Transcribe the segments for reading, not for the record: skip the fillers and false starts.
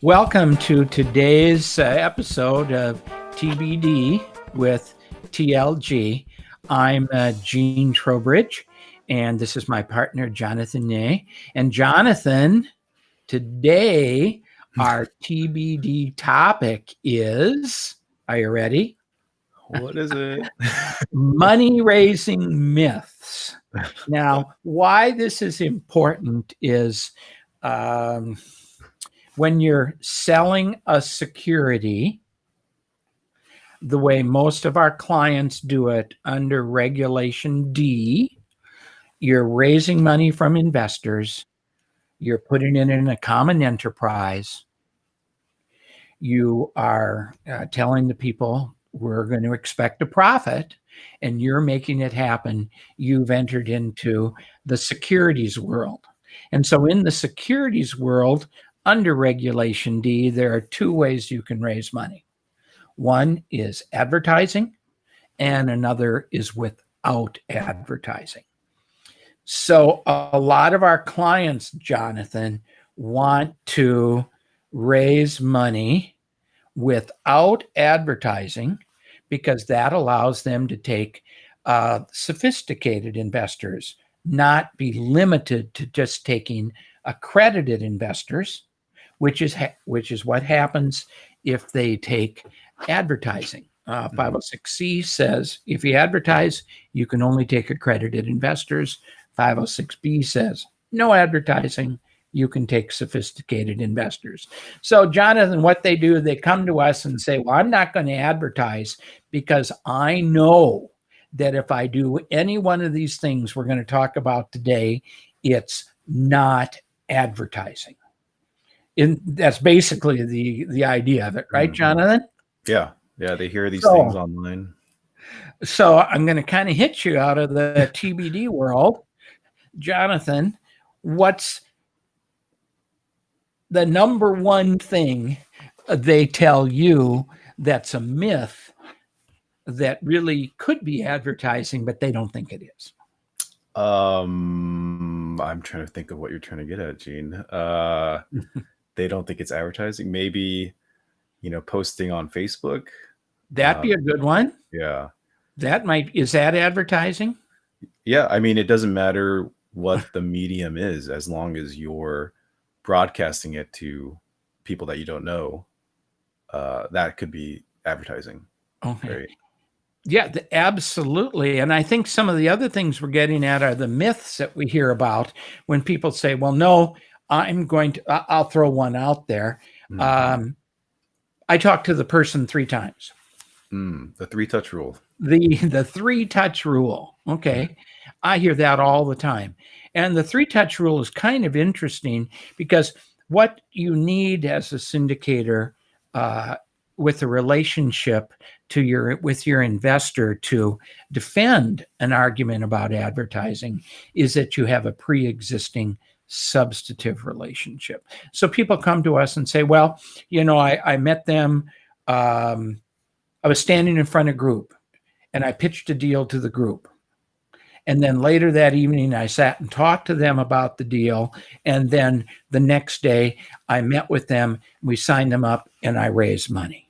Welcome to today's episode of TBD with TLG. I'm Gene Trowbridge, and this is my partner, Jonathan Nieh. And Jonathan, today our TBD topic is, are you ready? What is it? Money-raising myths. Now, why this is important is when you're selling a security, the way most of our clients do it under Regulation D, you're raising money from investors, you're putting it in a common enterprise, you are telling the people we're going to expect a profit, and you're making it happen. You've entered into the securities world. And so in the securities world, under Regulation D, there are two ways you can raise money. One is advertising, and another is without advertising. So a lot of our clients, Jonathan, want to raise money without advertising because that allows them to take sophisticated investors, not be limited to just taking accredited investors, which is what happens if they take advertising. 506C says if you advertise, you can only take accredited investors. 506B says no advertising, you can take sophisticated investors. So, Jonathan, what they do, they come to us and say, well, I'm not going to advertise because I know that if I do any one of these things we're going to talk about today, it's not advertising. And that's basically the idea of it, right, Jonathan? Yeah, they hear these things online. So I'm going to kind of hit you out of the TBD world. Jonathan, what's the number one thing they tell you that's a myth that really could be advertising, but they don't think it is? I'm trying to think of what you're trying to get at, Gene. They don't think it's advertising. Maybe, posting on Facebook. That'd be a good one. Yeah. Is that advertising? Yeah. I mean, it doesn't matter what the medium is, as long as you're broadcasting it to people that you don't know. That could be advertising. Okay. Right? Yeah, absolutely. And I think some of the other things we're getting at are the myths that we hear about when people say, well, no, I'll throw one out there. Mm-hmm. I talked to the person 3 times. The 3-touch rule. The 3-touch rule. Okay. I hear that all the time. And the 3-touch rule is kind of interesting because what you need as a syndicator with a relationship with your investor to defend an argument about advertising is that you have a pre-existing substantive relationship. So people come to us and say, well, I met them. I was standing in front of a group and I pitched a deal to the group. And then later that evening, I sat and talked to them about the deal. And then the next day I met with them, we signed them up, and I raised money.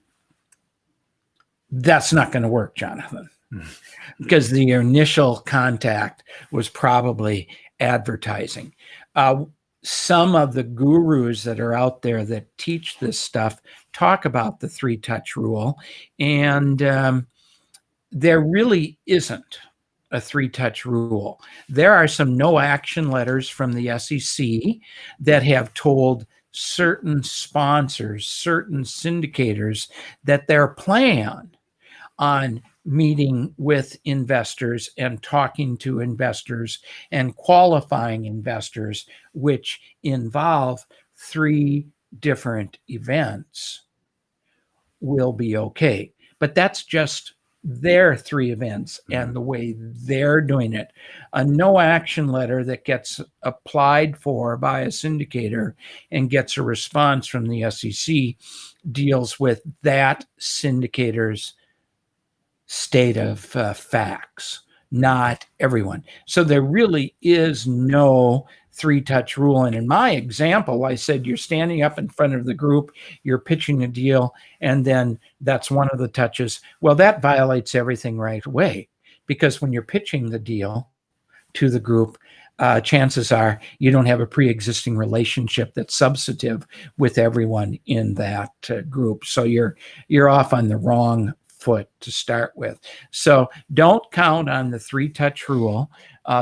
That's not going to work, Jonathan, because the initial contact was probably advertising. Some of the gurus that are out there that teach this stuff talk about the 3-touch rule, and there really isn't a 3-touch rule. There are some no action letters from the SEC that have told certain sponsors, certain syndicators, that their plan on meeting with investors and talking to investors and qualifying investors, which involve 3 different events, will be okay. But that's just their 3 events and the way they're doing it. A no action letter that gets applied for by a syndicator and gets a response from the SEC deals with that syndicator's state of facts, not everyone. So there really is no 3-touch rule. And in my example, I said you're standing up in front of the group, you're pitching a deal, and then that's one of the touches. Well, that violates everything right away, because when you're pitching the deal to the group, chances are you don't have a pre-existing relationship that's substantive with everyone in that group. So you're off on the wrong foot to start with. So don't count on the 3-touch rule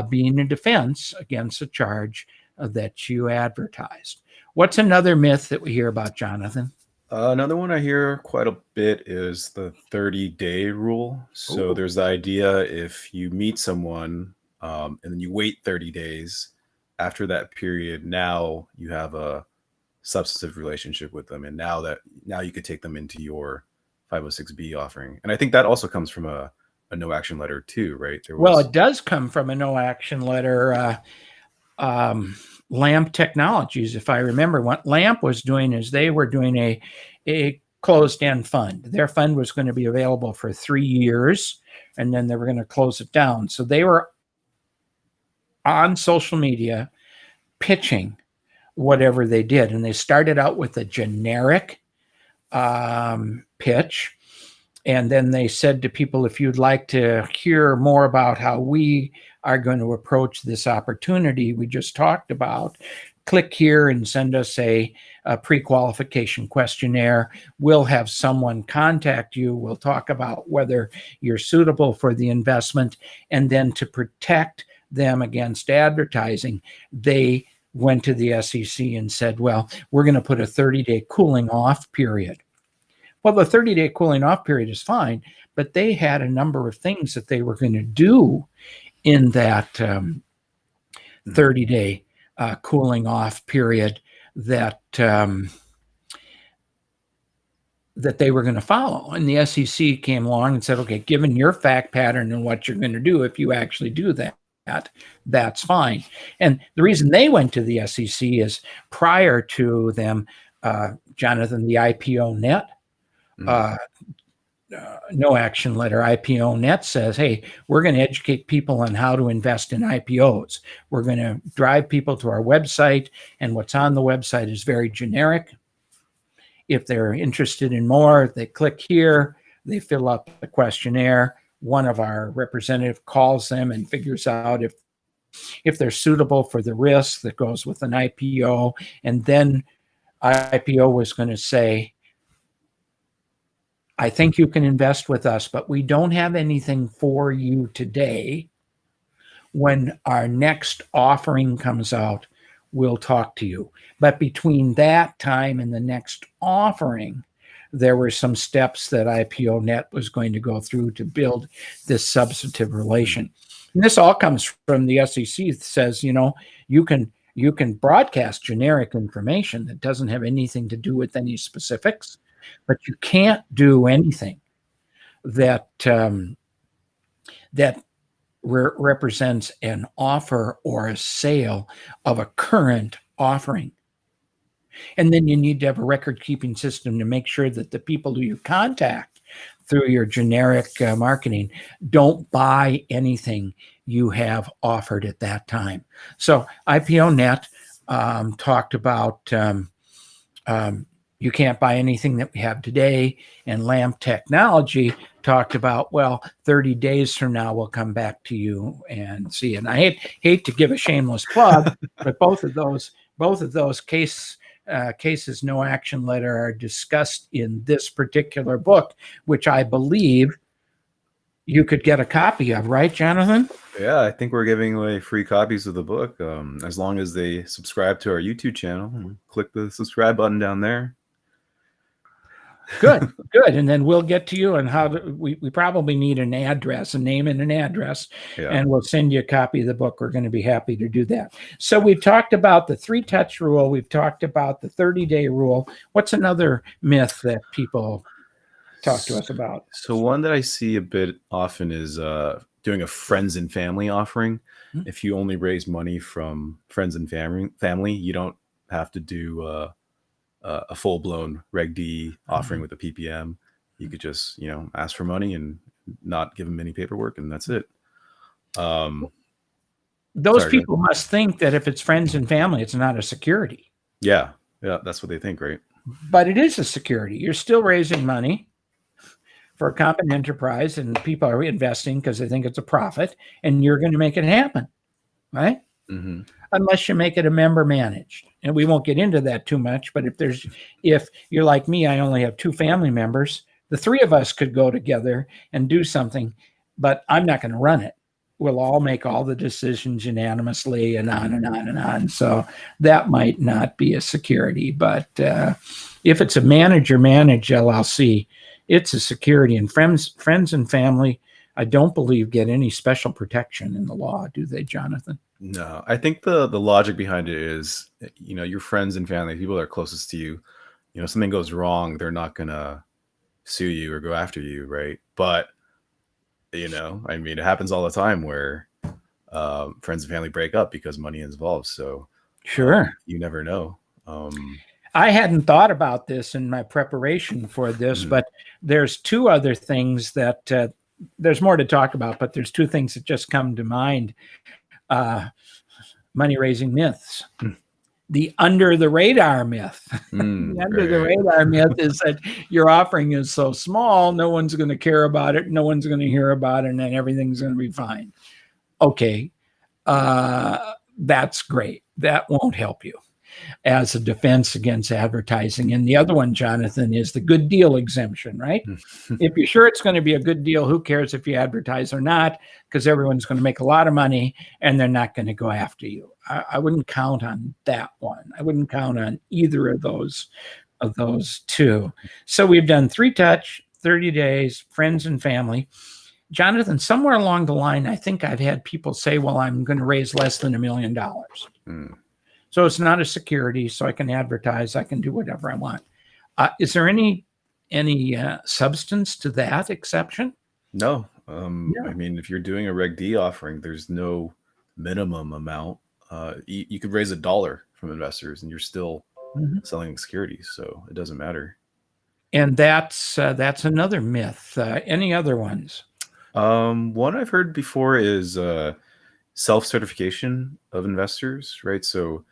being a defense against a charge that you advertised. What's another myth that we hear about, Jonathan? Another one I hear quite a bit is the 30-day rule. So Ooh. there's the idea, if you meet someone and then you wait 30 days, after that period, now you have a substantive relationship with them. And now you could take them into your 506B offering. And I think that also comes from a no action letter too, right? Well, it does come from a no action letter. LAMP Technologies, if I remember, what LAMP was doing is they were doing a closed-end fund. Their fund was going to be available for 3 years, and then they were going to close it down. So they were on social media pitching whatever they did, and they started out with a generic pitch. And then they said to people, if you'd like to hear more about how we are going to approach this opportunity we just talked about, click here and send us a pre-qualification questionnaire. We'll have someone contact you. We'll talk about whether you're suitable for the investment. And then to protect them against advertising, they went to the SEC and said, well, we're going to put a 30-day cooling off period. Well, the 30-day cooling off period is fine, but they had a number of things that they were going to do in that 30-day cooling off period that they were going to follow. And the SEC came along and said, okay, given your fact pattern and what you're going to do, if you actually do that, that's fine. And the reason they went to the SEC is prior to them, Jonathan, the IPO net, no action letter IPO net says, hey, we're going to educate people on how to invest in IPOs. We're going to drive people to our website, and what's on the website is very generic. If they're interested in more, they click here, they fill out the questionnaire. One of our representative calls them and figures out if they're suitable for the risk that goes with an IPO. And then IPO was going to say, I think you can invest with us, but we don't have anything for you today. When our next offering comes out, we'll talk to you. But between that time and the next offering, there were some steps that IPO Net was going to go through to build this substantive relation. And this all comes from the SEC that says, you can broadcast generic information that doesn't have anything to do with any specifics, but you can't do anything that represents an offer or a sale of a current offering. And then you need to have a record-keeping system to make sure that the people who you contact through your generic marketing don't buy anything you have offered at that time. So IPO Net talked about you can't buy anything that we have today, and LAMP Technology talked about, 30 days from now, we'll come back to you and see. And I hate to give a shameless plug, but both of those cases, no action letter, are discussed in this particular book, which I believe you could get a copy of, right, Jonathan? Yeah, I think we're giving away free copies of the book as long as they subscribe to our YouTube channel. Click the subscribe button down there. Good. And then we'll get to you on how we probably need an address, a name and an address, and we'll send you a copy of the book. We're going to be happy to do that. So we've talked about the 3-touch rule. We've talked about the 30-day rule. What's another myth that people talk to us about? So one that I see a bit often is doing a friends and family offering. Mm-hmm. If you only raise money from friends and family, you don't have to do a full-blown Reg D offering with a PPM. You could just, ask for money and not give them any paperwork, and that's it. Those Sorry, go ahead. people must think that if it's friends and family, it's not a security. Yeah, that's what they think, right? But it is a security. You're still raising money for a common enterprise, and people are investing because they think it's a profit, and you're going to make it happen, right? Mm-hmm. Unless you make it a member managed. And we won't get into that too much, but if you're like me, I only have 2 family members, the 3 of us could go together and do something, but I'm not going to run it. We'll all make all the decisions unanimously and on and on and on. So that might not be a security, but if it's a manager managed LLC, it's a security. And friends and family, I don't believe get any special protection in the law, do they, Jonathan? No, I think the logic behind it is, your friends and family, people that are closest to you, something goes wrong, they're not gonna sue you or go after you, right? But I mean, it happens all the time where friends and family break up because money is involved. So Sure. you never know. I hadn't thought about this in my preparation for this, but there's 2 other things that there's more to talk about, but there's 2 things that just come to mind. Money raising myths. The under the radar myth. The under the radar myth is that your offering is so small, no one's going to care about it, no one's going to hear about it, and then everything's going to be fine. Okay, that's great. That won't help you as a defense against advertising. And the other one, Jonathan, is the good deal exemption, right? If you're sure it's going to be a good deal, who cares if you advertise or not? Because everyone's going to make a lot of money and they're not going to go after you. I wouldn't count on that one. I wouldn't count on either of those 2. So we've done 3-touch, 30 days, friends and family. Jonathan, somewhere along the line, I think I've had people say, well, I'm going to raise less than $1 million. So it's not a security, so I can advertise, I can do whatever I want. Is there any substance to that exception? No. I mean, if you're doing a Reg D offering, there's no minimum amount. You could raise $1 from investors and you're still selling securities, so it doesn't matter. And that's another myth. Any other ones? One I've heard before is self-certification of investors, right? So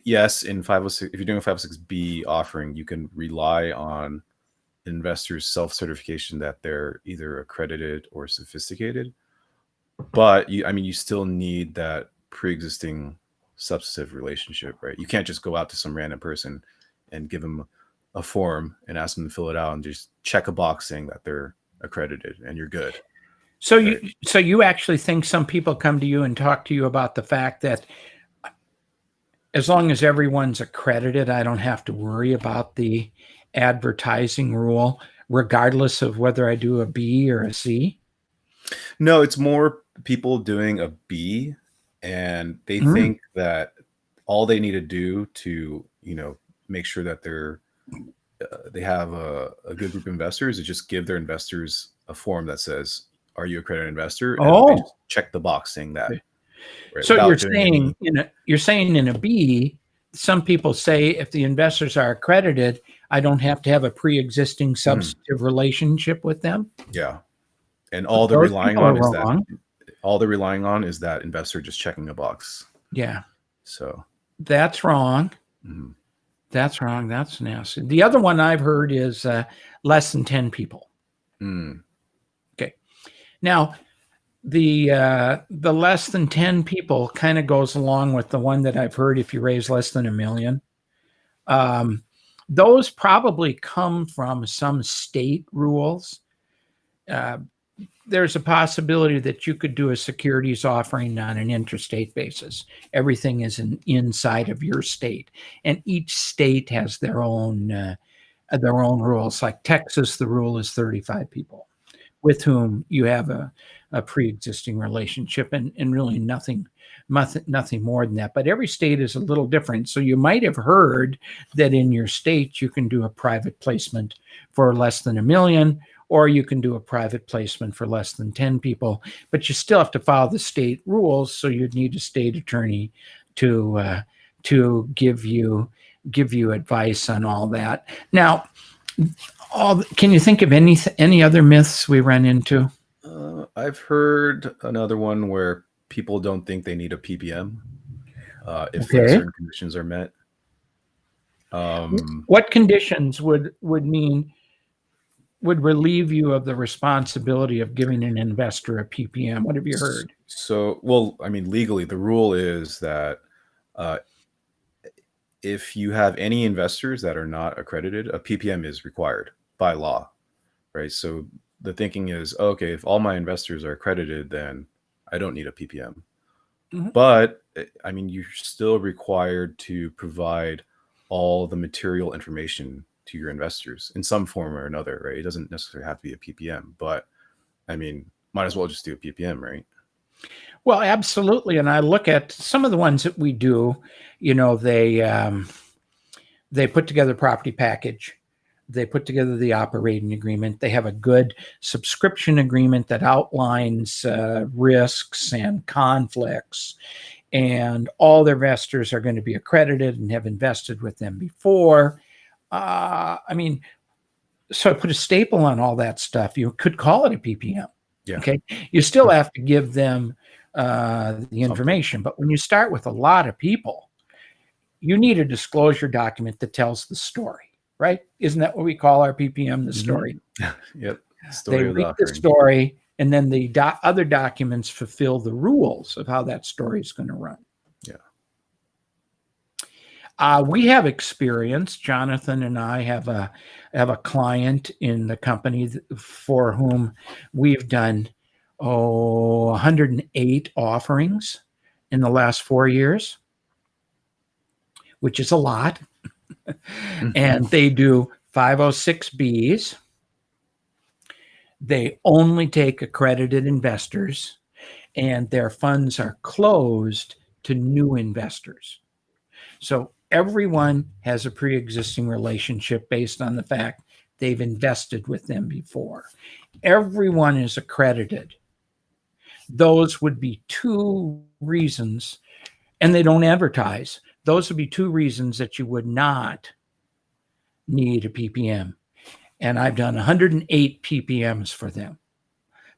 yes, in 506, if you're doing a 506B offering, you can rely on investors' self-certification that they're either accredited or sophisticated. But you still need that pre-existing substantive relationship, right? You can't just go out to some random person and give them a form and ask them to fill it out and just check a box saying that they're accredited and you're good. So you actually think some people come to you and talk to you about the fact that as long as everyone's accredited, I don't have to worry about the advertising rule, regardless of whether I do a B or a C? No, it's more people doing a B, and they think that all they need to do to, make sure that they have a good group of investors is just give their investors a form that says, "Are you accredited investor?" And they just check the box saying that. Right, so you're saying in a B, some people say if the investors are accredited, I don't have to have a pre-existing substantive relationship with them. Yeah, and all they're relying on is that investor just checking a box. Yeah, so that's wrong. That's wrong. That's nasty. The other one I've heard is less than 10 people. Okay, now the less than 10 people kind of goes along with the one that I've heard if you raise less than $1 million. Those probably come from some state rules. There's a possibility that you could do a securities offering on an interstate basis. Everything is inside of your state, and each state has their own rules. Like Texas, the rule is 35 people with whom you have a pre-existing relationship, and really nothing more than that. But every state is a little different. So you might have heard that in your state you can do a private placement for less than $1 million, or you can do a private placement for less than 10 people, but you still have to follow the state rules. So you'd need a state attorney to give you advice on all that. Now, can you think of any other myths we run into? I've heard another one where people don't think they need a PPM if like Okay. certain conditions are met. What conditions would relieve you of the responsibility of giving an investor a PPM? What have you heard? So, well, I mean, legally, the rule is that if you have any investors that are not accredited, a PPM is required by law, right? So the thinking is, okay, if all my investors are accredited, then I don't need a PPM. Mm-hmm. But I mean, you're still required to provide all the material information to your investors in some form or another, right? It doesn't necessarily have to be a PPM, but I mean, might as well just do a PPM, right? Well, absolutely. And I look at some of the ones that we do, they put together a property package. They put together the operating agreement. They have a good subscription agreement that outlines risks and conflicts. And all their investors are going to be accredited and have invested with them before. I mean, so I put a staple on all that stuff. You could call it a PPM. Yeah. Okay. You still have to give them the information. But when you start with a lot of people, you need a disclosure document that tells the story, right? Isn't that what we call our PPM, the story? Yep. Story They of the read the offering. story, and then the other documents fulfill the rules of how that story is going to run. Yeah. We have experience. Jonathan and I have a client in the company for whom we've done 108 offerings in the last 4 years, which is a lot. And they do 506Bs. They only take accredited investors, and their funds are closed to new investors. So everyone has a pre-existing relationship based on the fact they've invested with them before. Everyone is accredited. Those would be 2 reasons, and they don't advertise. Those would be 2 reasons that you would not need a PPM. And I've done 108 PPMs for them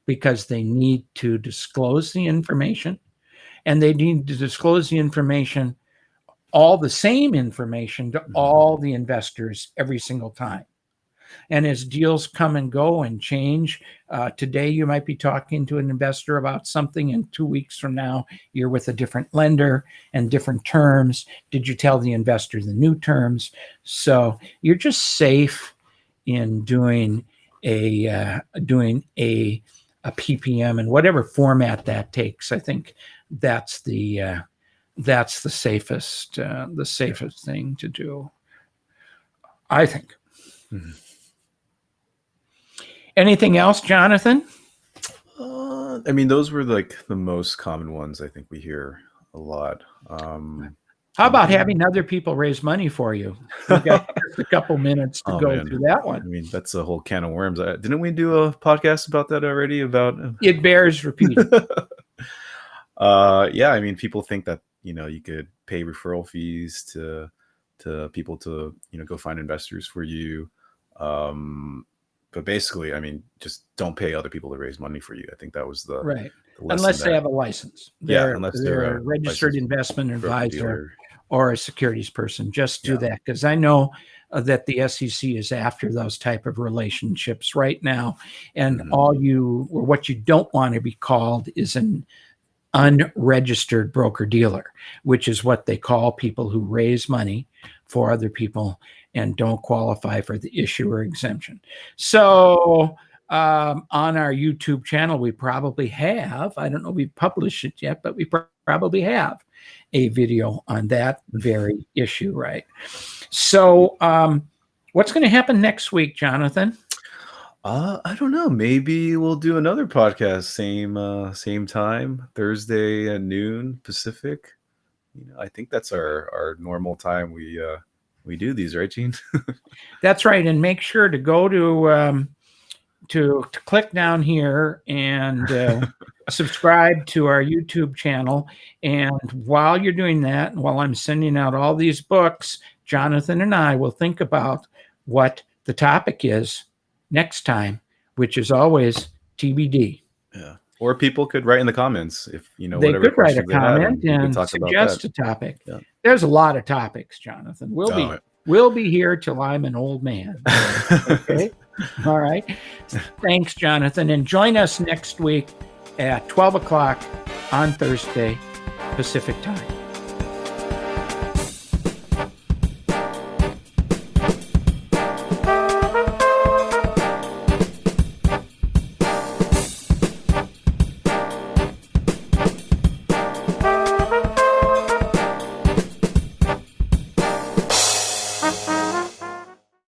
because they need to disclose the information, and they need to disclose the information, all the same information, to all the investors every single time. And as deals come and go and change, today you might be talking to an investor about something, and 2 weeks from now you're with a different lender and different terms. Did you tell the investor the new terms? So you're just safe in doing a PPM in whatever format that takes. I think that's the safest thing to do, I think. Anything else, Jonathan? I mean, those were like the most common ones I think we hear a lot. How about having other people raise money for you? We've got just a couple minutes to go through that one. I mean, that's a whole can of worms. Didn't we do a podcast about that already? It bears repeating. Yeah, I mean, people think that you could pay referral fees to people to go find investors for you. But basically, I mean, just don't pay other people to raise money for you. I think that was the right. the Unless they have a license. Unless they're a registered investment advisor or a securities person. Just do that, because I know that the SEC is after those type of relationships right now. And what you don't want to be called is an unregistered broker dealer, which is what they call people who raise money for other people and don't qualify for the issuer exemption. So on our YouTube channel, we probably have, I don't know if we've published it yet, but we probably have a video on that very issue, right? So what's going to happen next week, Jonathan? I don't know. Maybe we'll do another podcast, same time, Thursday at noon Pacific. I think that's our normal time we do these, right, Gene? That's right. And make sure to go to click down here and subscribe to our YouTube channel. And while you're doing that, and while I'm sending out all these books, Jonathan and I will think about what the topic is next time, which is always TBD. Yeah. Or people could write in the comments if they whatever could write a questions they have, comment we can and talk about suggest that. a topic. Yeah. There's a lot of topics, Jonathan. We'll be here till I'm an old man. Okay. All right. Thanks, Jonathan. And join us next week at 12 o'clock on Thursday, Pacific time.